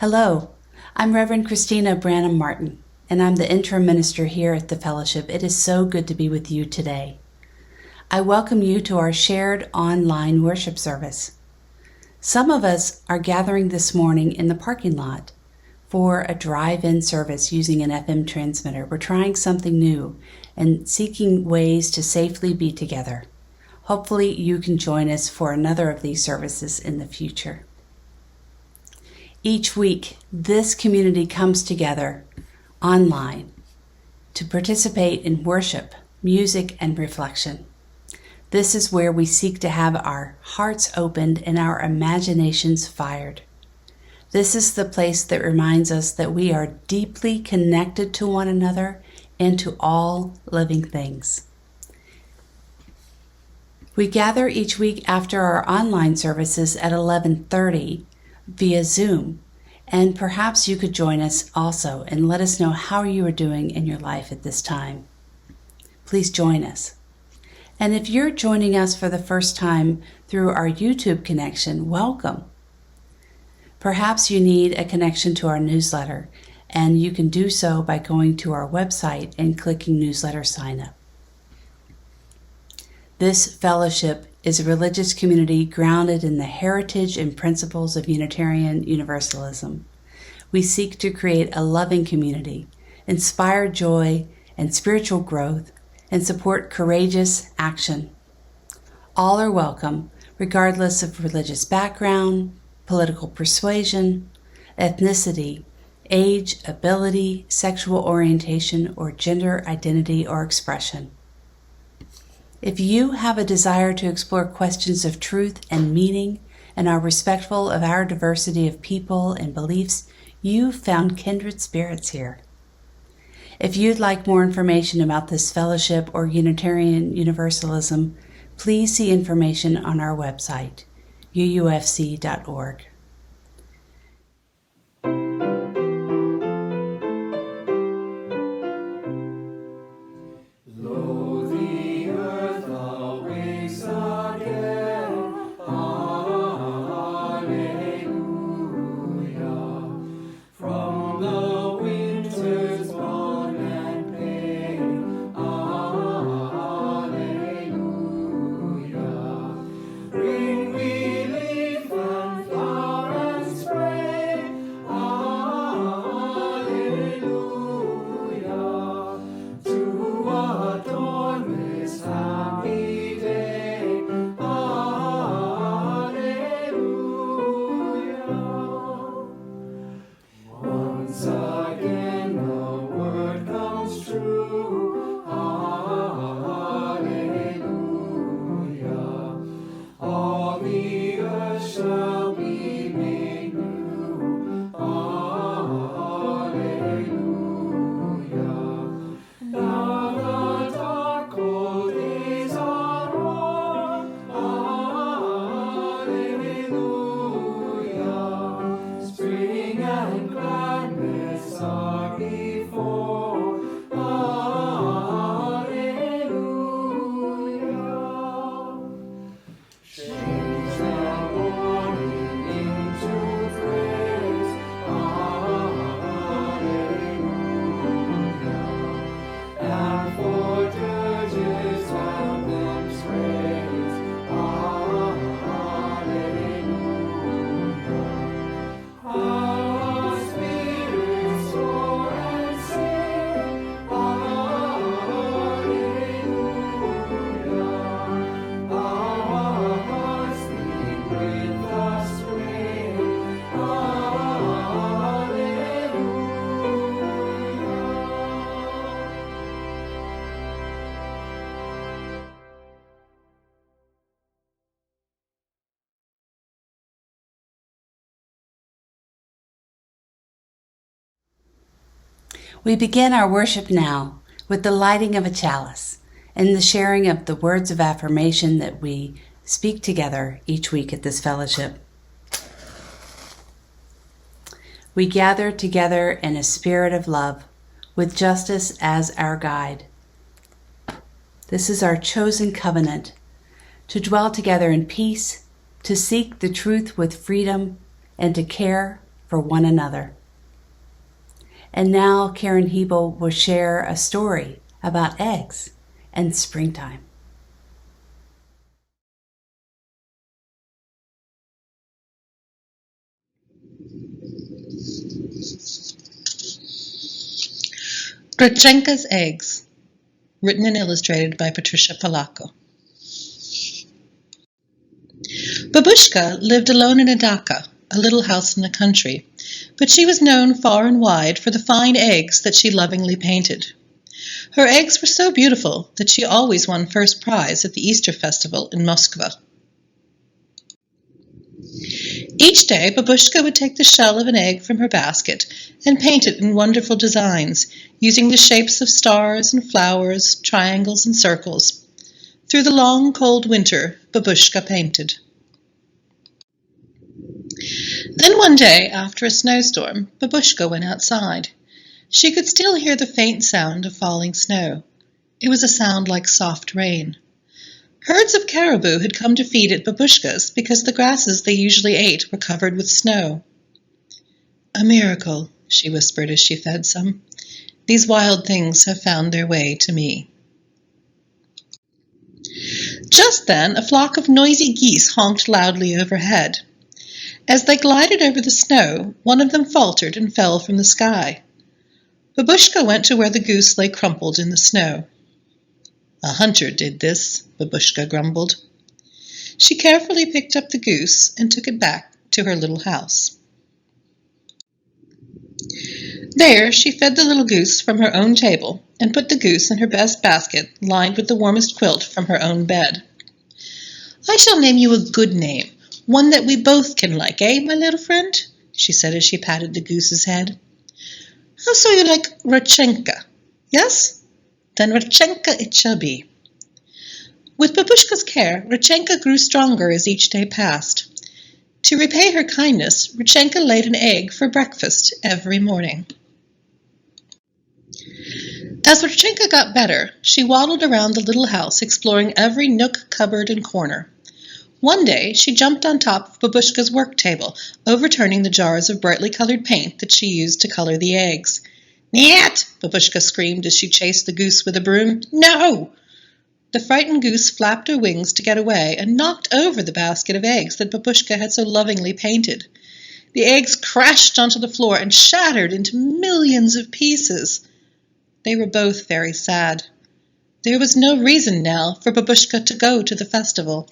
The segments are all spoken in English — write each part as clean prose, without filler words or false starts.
Hello, I'm Reverend Christina Branum-Martin, and I'm the interim minister here at the Fellowship. It is so good to be with you today. I welcome you to our shared online worship service. Some of us are gathering this morning in the parking lot for a drive-in service using an FM transmitter. We're trying something new and seeking ways to safely be together. Hopefully you can join us for another of these services in the future. Each week, this community comes together online to participate in worship, music, and reflection. This is where we seek to have our hearts opened and our imaginations fired. This is the place that reminds us that we are deeply connected to one another and to all living things. We gather each week after our online services at 11:30 via Zoom, and perhaps you could join us also and let us know how you are doing in your life at this time. Please join us. And if you're joining us for the first time through our YouTube connection, welcome. Perhaps you need a connection to our newsletter, and you can do so by going to our website and clicking newsletter sign up. This fellowship is a religious community grounded in the heritage and principles of Unitarian Universalism. We seek to create a loving community, inspire joy and spiritual growth, and support courageous action. All are welcome, regardless of religious background, political persuasion, ethnicity, age, ability, sexual orientation, or gender identity or expression. If you have a desire to explore questions of truth and meaning and are respectful of our diversity of people and beliefs, you've found kindred spirits here. If you'd like more information about this fellowship or Unitarian Universalism, please see information on our website, uufc.org. We begin our worship now with the lighting of a chalice and the sharing of the words of affirmation that we speak together each week at this fellowship. We gather together in a spirit of love, with justice as our guide. This is our chosen covenant, to dwell together in peace, to seek the truth with freedom, and to care for one another. And now Karen Hebel will share a story about eggs and springtime. Rodchenka's Eggs, written and illustrated by Patricia Polacco. Babushka lived alone in a dacha, a little house in the country, but she was known far and wide for the fine eggs that she lovingly painted. Her eggs were so beautiful that she always won first prize at the Easter festival in Moscow. Each day, Babushka would take the shell of an egg from her basket and paint it in wonderful designs, using the shapes of stars and flowers, triangles and circles. Through the long, cold winter, Babushka painted. Then one day, after a snowstorm, Babushka went outside. She could still hear the faint sound of falling snow. It was a sound like soft rain. Herds of caribou had come to feed at Babushka's because the grasses they usually ate were covered with snow. "A miracle," she whispered as she fed some. "These wild things have found their way to me." Just then, a flock of noisy geese honked loudly overhead. As they glided over the snow, one of them faltered and fell from the sky. Babushka went to where the goose lay crumpled in the snow. "A hunter did this," Babushka grumbled. She carefully picked up the goose and took it back to her little house. There she fed the little goose from her own table and put the goose in her best basket lined with the warmest quilt from her own bed. "I shall name you a good name, one that we both can like, my little friend?" she said as she patted the goose's head. "How so you like Rodchenka? Yes? Then Rodchenka it shall be." With Babushka's care, Rodchenka grew stronger as each day passed. To repay her kindness, Rodchenka laid an egg for breakfast every morning. As Rodchenka got better, she waddled around the little house, exploring every nook, cupboard, and corner. One day, she jumped on top of Babushka's work table, overturning the jars of brightly colored paint that she used to color the eggs. "Nyat!" Babushka screamed as she chased the goose with a broom. "No!" The frightened goose flapped her wings to get away and knocked over the basket of eggs that Babushka had so lovingly painted. The eggs crashed onto the floor and shattered into millions of pieces. They were both very sad. There was no reason now for Babushka to go to the festival.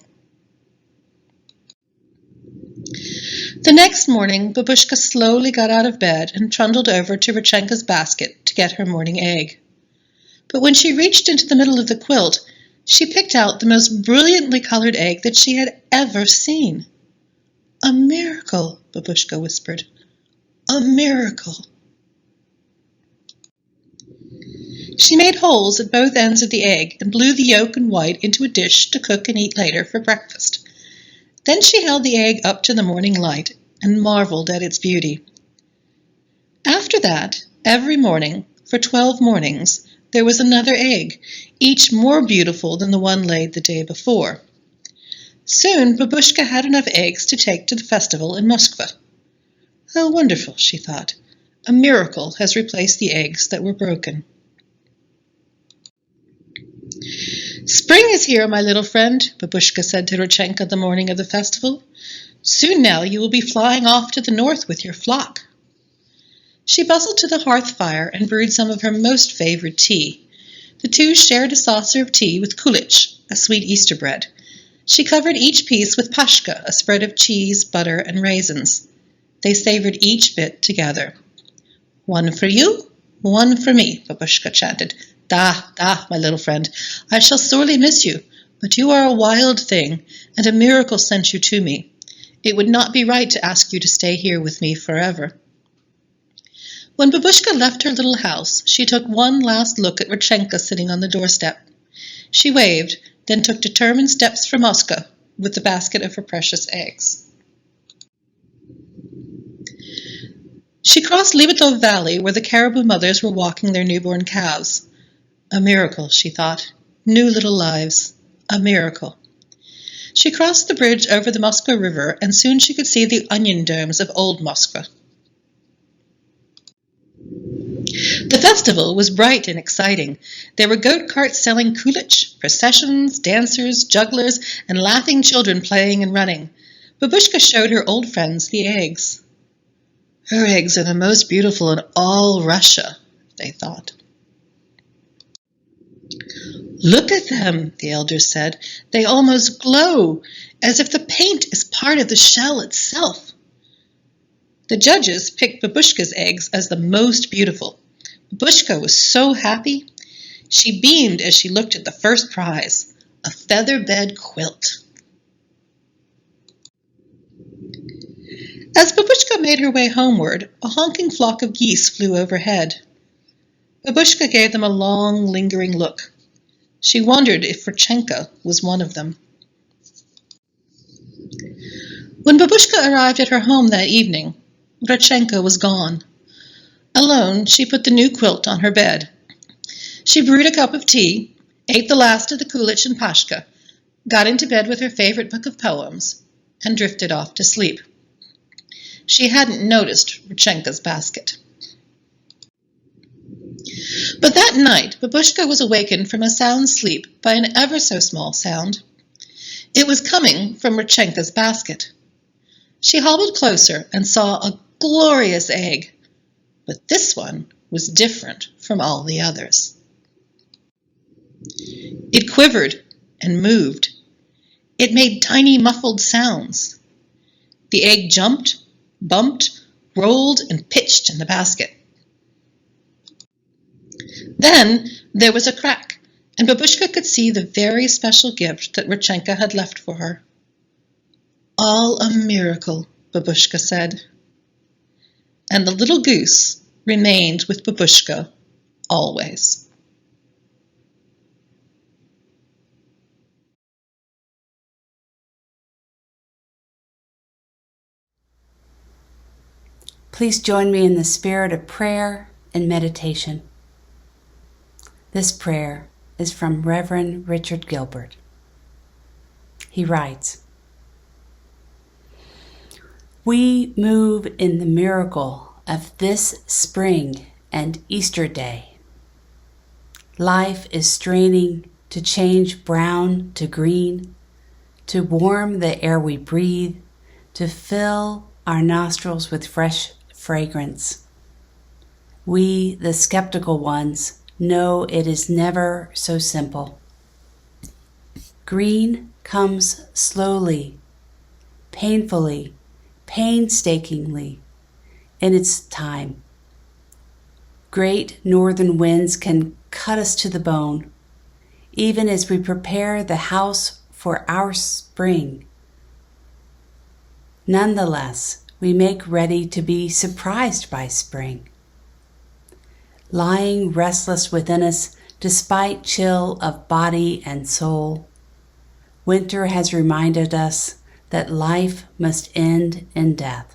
The next morning, Babushka slowly got out of bed and trundled over to Rodchenka's basket to get her morning egg. But when she reached into the middle of the quilt, she picked out the most brilliantly colored egg that she had ever seen. "A miracle," Babushka whispered. "A miracle." She made holes at both ends of the egg and blew the yolk and white into a dish to cook and eat later for breakfast. Then she held the egg up to the morning light and marveled at its beauty. After that, every morning, for 12 mornings, there was another egg, each more beautiful than the one laid the day before. Soon, Babushka had enough eggs to take to the festival in Moscow. "How wonderful," she thought. "A miracle has replaced the eggs that were broken." "Spring is here, my little friend," Babushka said to Rodchenka the morning of the festival. "Soon now you will be flying off to the north with your flock." She bustled to the hearth fire and brewed some of her most favored tea. The two shared a saucer of tea with kulich, a sweet Easter bread. She covered each piece with pashka, a spread of cheese, butter, and raisins. They savored each bit together. "One for you, one for me," Babushka chanted. "Da, my little friend, I shall sorely miss you, but you are a wild thing, and a miracle sent you to me. It would not be right to ask you to stay here with me forever." When Babushka left her little house, she took one last look at Rodchenka sitting on the doorstep. She waved, then took determined steps for Moscow with the basket of her precious eggs. She crossed Libetov Valley, where the caribou mothers were walking their newborn calves. A miracle, she thought. New little lives. A miracle. She crossed the bridge over the Moscow River, and soon she could see the onion domes of old Moscow. The festival was bright and exciting. There were goat carts selling kulich, processions, dancers, jugglers, and laughing children playing and running. Babushka showed her old friends the eggs. Her eggs are the most beautiful in all Russia, they thought. Look at them, the elders said. They almost glow, as if the paint is part of the shell itself. The judges picked Babushka's eggs as the most beautiful. Babushka was so happy. She beamed as she looked at the first prize, a feather bed quilt. As Babushka made her way homeward, a honking flock of geese flew overhead. Babushka gave them a long, lingering look. She wondered if Rodchenka was one of them. When Babushka arrived at her home that evening, Rodchenka was gone. Alone, she put the new quilt on her bed. She brewed a cup of tea, ate the last of the kulich and pashka, got into bed with her favorite book of poems, and drifted off to sleep. She hadn't noticed Rodchenka's basket. But that night, Babushka was awakened from a sound sleep by an ever-so-small sound. It was coming from Rodchenka's basket. She hobbled closer and saw a glorious egg, but this one was different from all the others. It quivered and moved. It made tiny muffled sounds. The egg jumped, bumped, rolled, and pitched in the basket. Then there was a crack, and Babushka could see the very special gift that Rodchenka had left for her. All a miracle, Babushka said. And the little goose remained with Babushka always. Please join me in the spirit of prayer and meditation. This prayer is from Reverend Richard Gilbert. He writes, "We move in the miracle of this spring and Easter day. Life is straining to change brown to green, to warm the air we breathe, to fill our nostrils with fresh fragrance. We, the skeptical ones, know it is never so simple. Green comes slowly, painfully, painstakingly, in its time. Great northern winds can cut us to the bone, even as we prepare the house for our spring. Nonetheless, we make ready to be surprised by spring. Lying restless within us, despite chill of body and soul, winter has reminded us that life must end in death,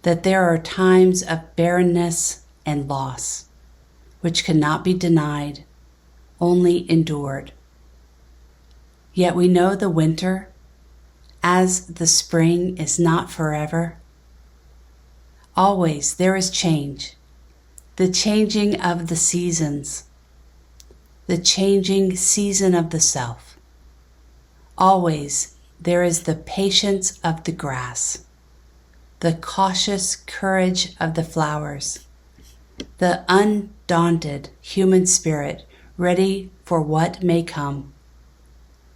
that there are times of barrenness and loss, which cannot be denied, only endured. Yet we know the winter, as the spring, is not forever. Always there is change, the changing of the seasons, the changing season of the self. Always there is the patience of the grass, the cautious courage of the flowers, the undaunted human spirit ready for what may come.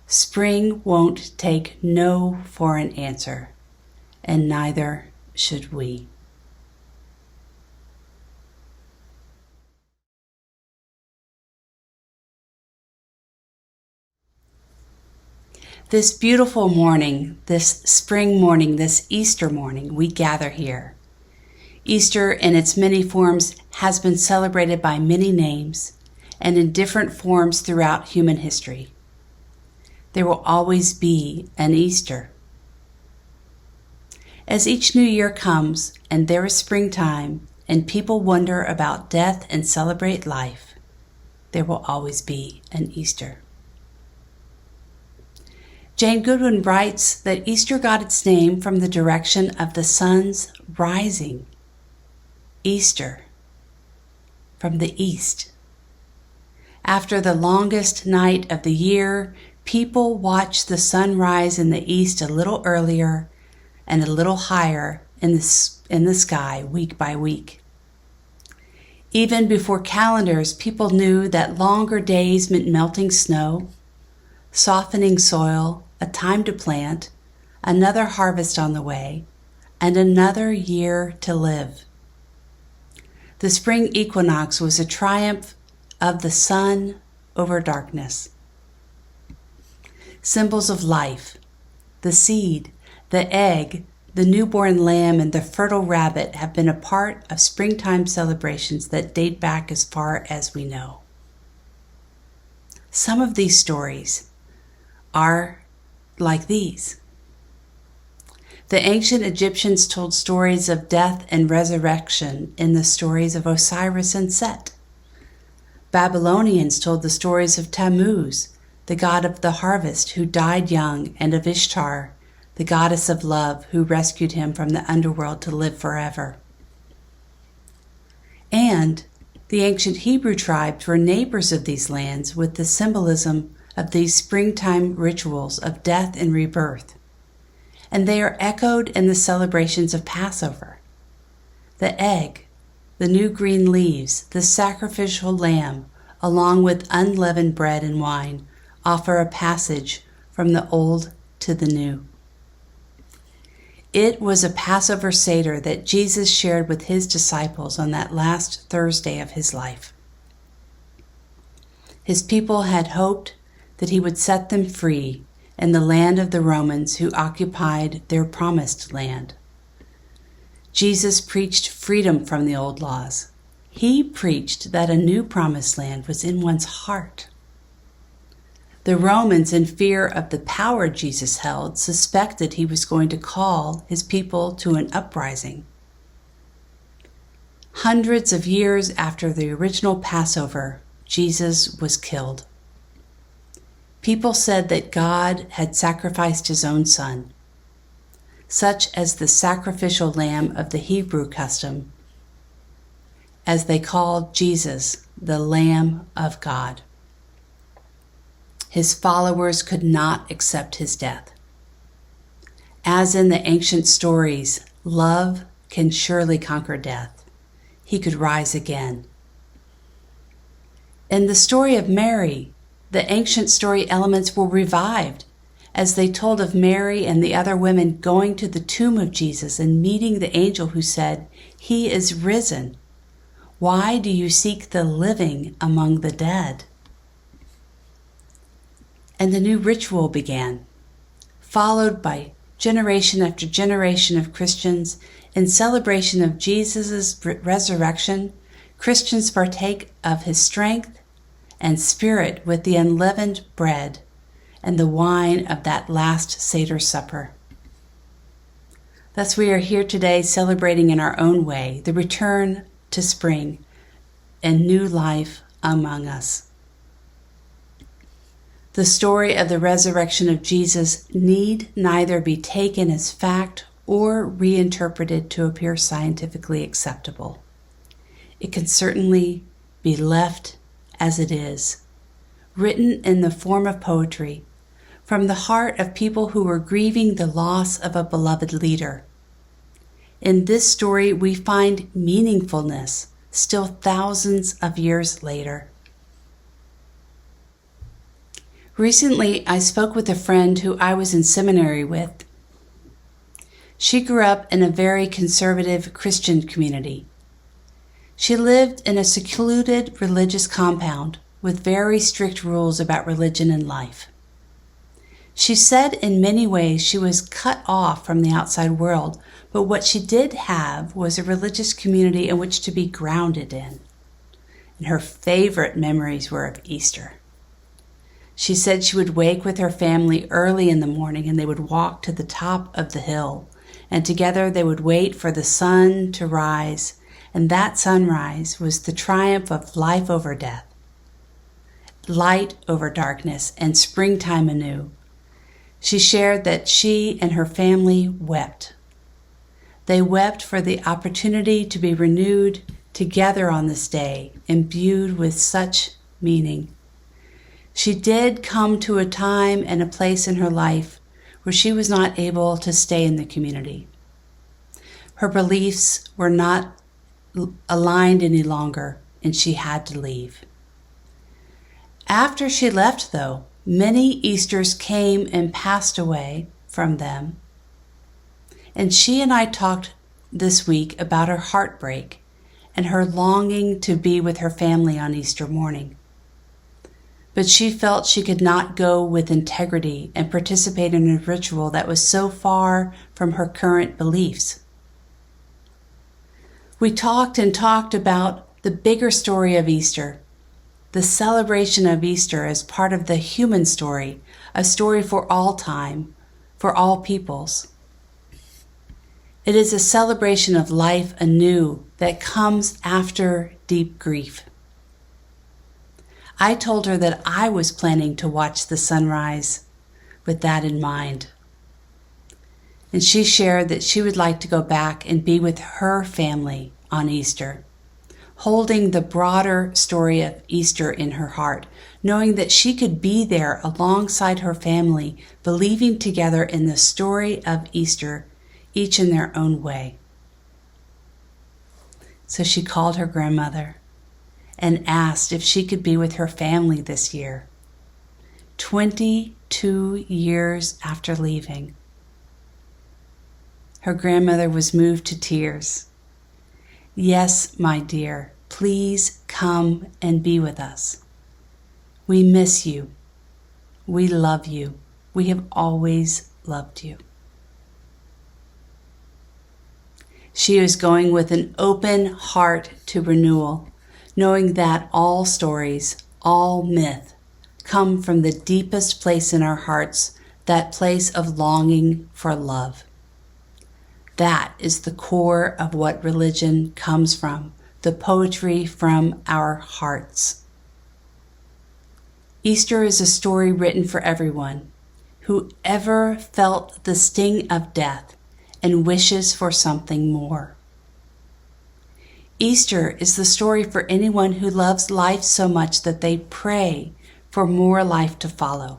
Spring won't take no for an answer, and neither should we." This beautiful morning, this spring morning, this Easter morning, we gather here. Easter in its many forms has been celebrated by many names and in different forms throughout human history. There will always be an Easter. As each new year comes and there is springtime and people wonder about death and celebrate life, there will always be an Easter. Jane Goodwin writes that Easter got its name from the direction of the sun's rising. Easter, from the east. After the longest night of the year, people watch the sun rise in the east a little earlier and a little higher in the sky week by week. Even before calendars, people knew that longer days meant melting snow, softening soil, a time to plant, another harvest on the way, and another year to live. The spring equinox was a triumph of the sun over darkness. Symbols of life, the seed, the egg, the newborn lamb, and the fertile rabbit have been a part of springtime celebrations that date back as far as we know. Some of these stories are like these. The ancient Egyptians told stories of death and resurrection in the stories of Osiris and Set. Babylonians told the stories of Tammuz, the god of the harvest who died young, and of Ishtar, the goddess of love who rescued him from the underworld to live forever. And the ancient Hebrew tribes were neighbors of these lands with the symbolism of these springtime rituals of death and rebirth. And they are echoed in the celebrations of Passover. The egg, the new green leaves, the sacrificial lamb, along with unleavened bread and wine, offer a passage from the old to the new. It was a Passover Seder that Jesus shared with his disciples on that last Thursday of his life. His people had hoped that he would set them free in the land of the Romans who occupied their promised land. Jesus preached freedom from the old laws. He preached that a new promised land was in one's heart. The Romans, in fear of the power Jesus held, suspected he was going to call his people to an uprising. Hundreds of years after the original Passover, Jesus was killed. People said that God had sacrificed his own son, such as the sacrificial lamb of the Hebrew custom, as they called Jesus the Lamb of God. His followers could not accept his death. As in the ancient stories, love can surely conquer death. He could rise again. In the story of Mary, the ancient story elements were revived as they told of Mary and the other women going to the tomb of Jesus and meeting the angel who said, "He is risen. Why do you seek the living among the dead?" And the new ritual began, followed by generation after generation of Christians. In celebration of Jesus' resurrection, Christians partake of his strength and spirit with the unleavened bread and the wine of that last Seder supper. Thus we are here today celebrating in our own way the return to spring and new life among us. The story of the resurrection of Jesus need neither be taken as fact or reinterpreted to appear scientifically acceptable. It can certainly be left as it is, written in the form of poetry, from the heart of people who were grieving the loss of a beloved leader. In this story, we find meaningfulness still thousands of years later. Recently, I spoke with a friend who I was in seminary with. She grew up in a very conservative Christian community. She lived in a secluded religious compound with very strict rules about religion and life. She said in many ways she was cut off from the outside world, but what she did have was a religious community in which to be grounded in. And her favorite memories were of Easter. She said she would wake with her family early in the morning and they would walk to the top of the hill, and together they would wait for the sun to rise, and that sunrise was the triumph of life over death, light over darkness, and springtime anew. She shared that she and her family wept. They wept for the opportunity to be renewed, together on this day, imbued with such meaning. She did come to a time and a place in her life where she was not able to stay in the community. Her beliefs were not aligned any longer, and she had to leave. After she left, though, many Easters came and passed away from them, and she and I talked this week about her heartbreak and her longing to be with her family on Easter morning. But she felt she could not go with integrity and participate in a ritual that was so far from her current beliefs. We talked about the bigger story of Easter, the celebration of Easter as part of the human story, a story for all time, for all peoples. It is a celebration of life anew that comes after deep grief. I told her that I was planning to watch the sunrise with that in mind. And she shared that she would like to go back and be with her family on Easter, holding the broader story of Easter in her heart, knowing that she could be there alongside her family, believing together in the story of Easter, each in their own way. So she called her grandmother and asked if she could be with her family this year, 22 years after leaving. Her grandmother was moved to tears. "Yes, my dear, please come and be with us. We miss you. We love you. We have always loved you." She is going with an open heart to renewal, knowing that all stories, all myth, come from the deepest place in our hearts, that place of longing for love. That is the core of what religion comes from, the poetry from our hearts. Easter is a story written for everyone who ever felt the sting of death and wishes for something more. Easter is the story for anyone who loves life so much that they pray for more life to follow.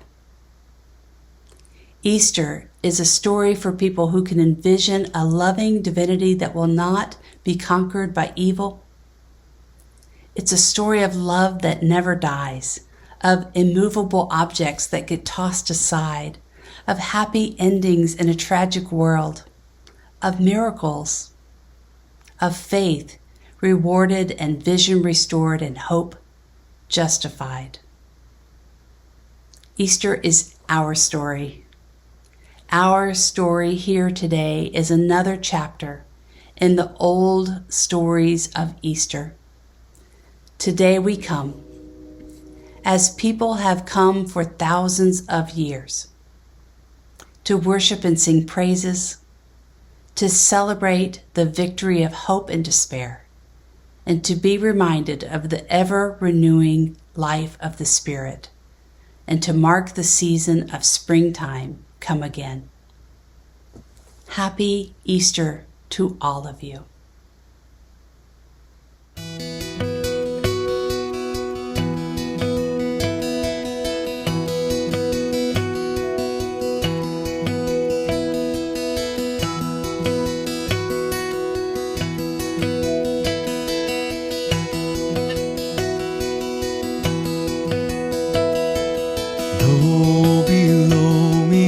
Easter is a story for people who can envision a loving divinity that will not be conquered by evil. It's a story of love that never dies, of immovable objects that get tossed aside, of happy endings in a tragic world, of miracles, of faith rewarded and vision restored and hope justified. Easter is our story. Our story here today is another chapter in the old stories of Easter. Today we come, as people have come for thousands of years, to worship and sing praises, to celebrate the victory of hope and despair, and to be reminded of the ever-renewing life of the Spirit, and to mark the season of springtime come again. Happy Easter to all of you.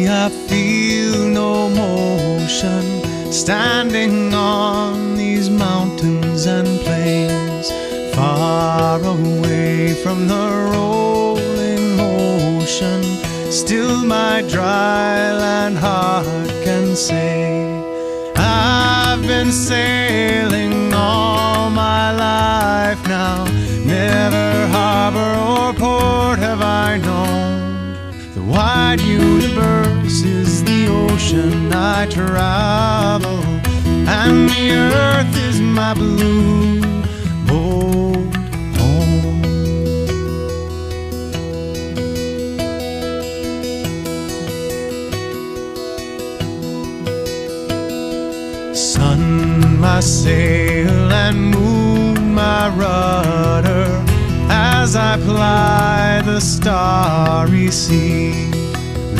I feel no motion, standing on these mountains and plains, far away from the rolling ocean. Still my dry land heart can say, I've been sailing all my life now, never harbor or port have I known. The wide universe is the ocean I travel, and the earth is my blue boat home. Sun, my sail, and moon, my my rudder as I ply the starry sea,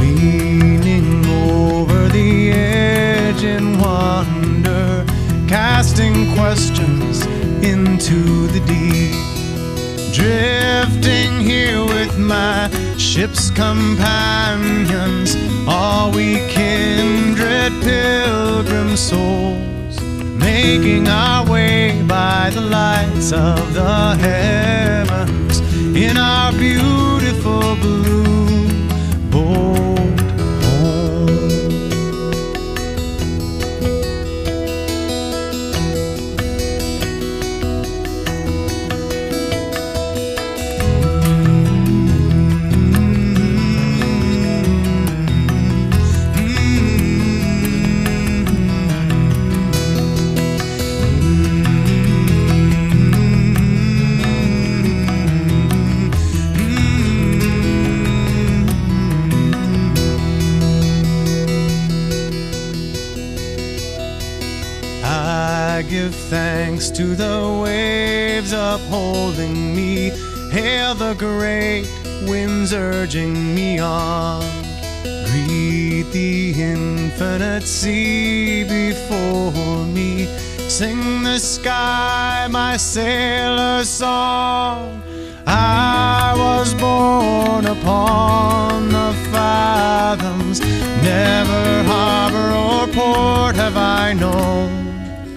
leaning over the edge in wonder, casting questions into the deep, drifting here with my ship's companions, all we kindred pilgrim souls, making our way by the lights of the heavens in our beautiful blue boat home. I give thanks to the waves upholding me, hail the great winds urging me on, greet the infinite sea before me, sing the sky my sailor's song. I was born upon the fathoms, never harbor or port have I known.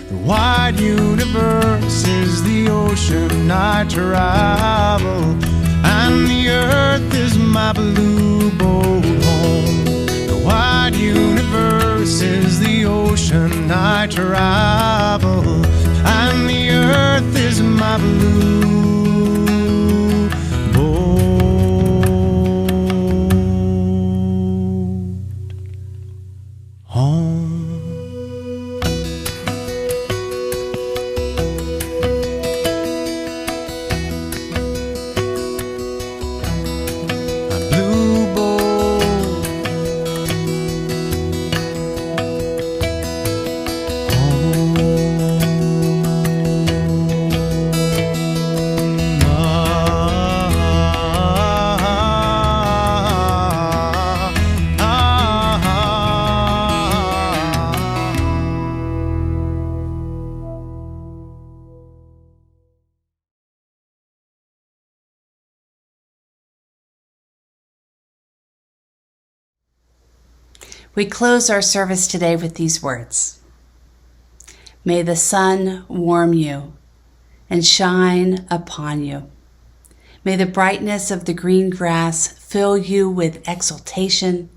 The wide universe is the ocean I travel, and the earth is my blue boat home. The wide universe is the ocean I travel, and the earth is my blue boat home. We close our service today with these words. May the sun warm you and shine upon you. May the brightness of the green grass fill you with exultation.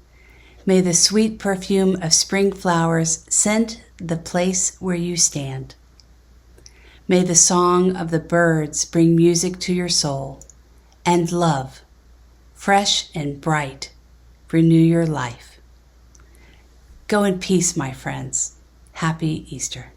May the sweet perfume of spring flowers scent the place where you stand. May the song of the birds bring music to your soul, and love, fresh and bright, renew your life. Go in peace, my friends. Happy Easter.